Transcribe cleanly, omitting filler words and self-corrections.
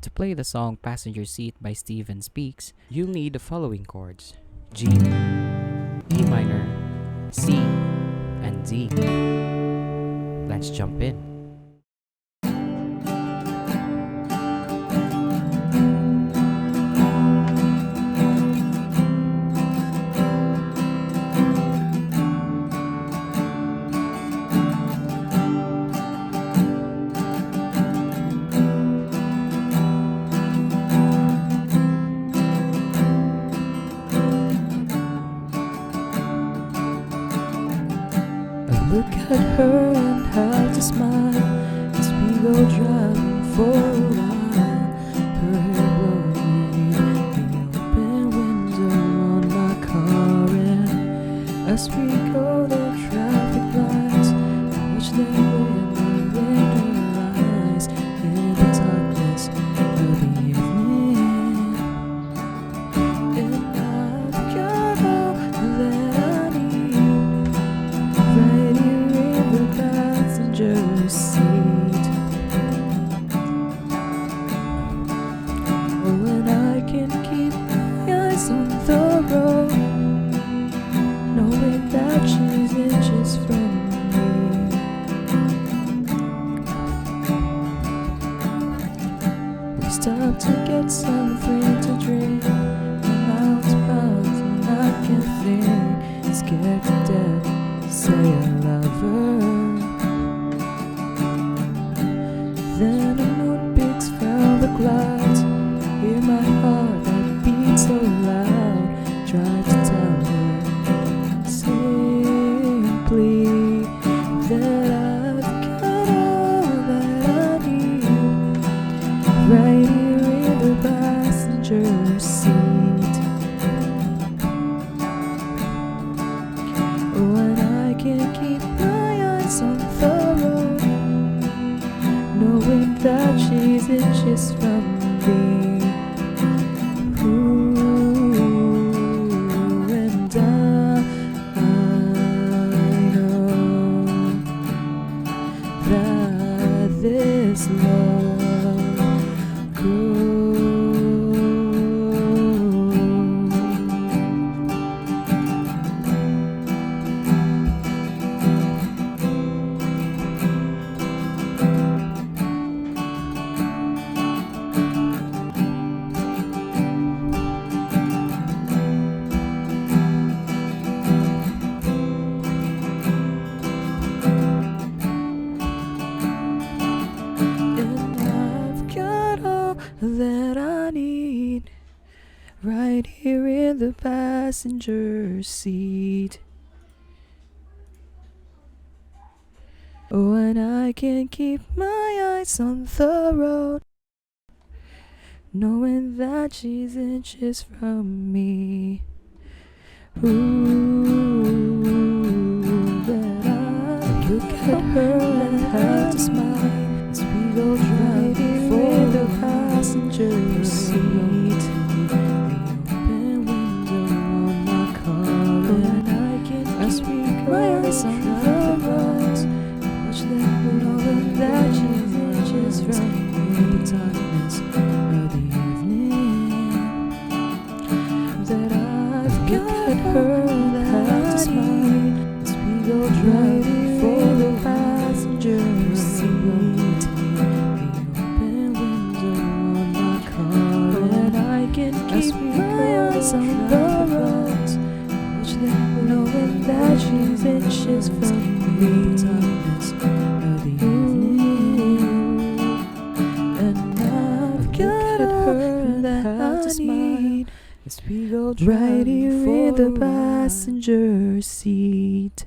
To play the song Passenger Seat by Steven Speaks, you'll need the following chords: G, E minor, C, and D. Let's jump in. Look at her and how to smile as we go driving for a while. Her hair blowing, the open window on my car, and as we go the traffic lights, I watch them glimmer in her eyes in the darkness of the evening. And I've got all that I need right here in the passenger seat. Oh, and I can keep my eyes on the road, knowing that she's inches from me. We stopped to get something to drink, and miles and I can think, scared to death, say I love her. Then a moonbeams from the clouds, hear my heart that beats so loud. Try to tell her simply that I've got all that I need right here in the passenger seat. Oh, and I can keep my eyes on the road, knowing that she's inches from me. Ooh, and I know that this love grows. That I need right here in the passenger seat. Oh, and I can keep my eyes on the road, knowing that she's inches from me. Ooh, that I look at her and have to smile as we go driving for the passenger seat. The open window on my car, and I can as we go my eyes on the roads, watch them knowing that she's inches from me. The darkness of the evening, that I've got her that have to smile as we go driving for the passenger seat. Keep my eyes on the roads, watch them knowing that she's inches from me. The darkness of the evening, and I've got her that I need as we go right here in the passenger seat.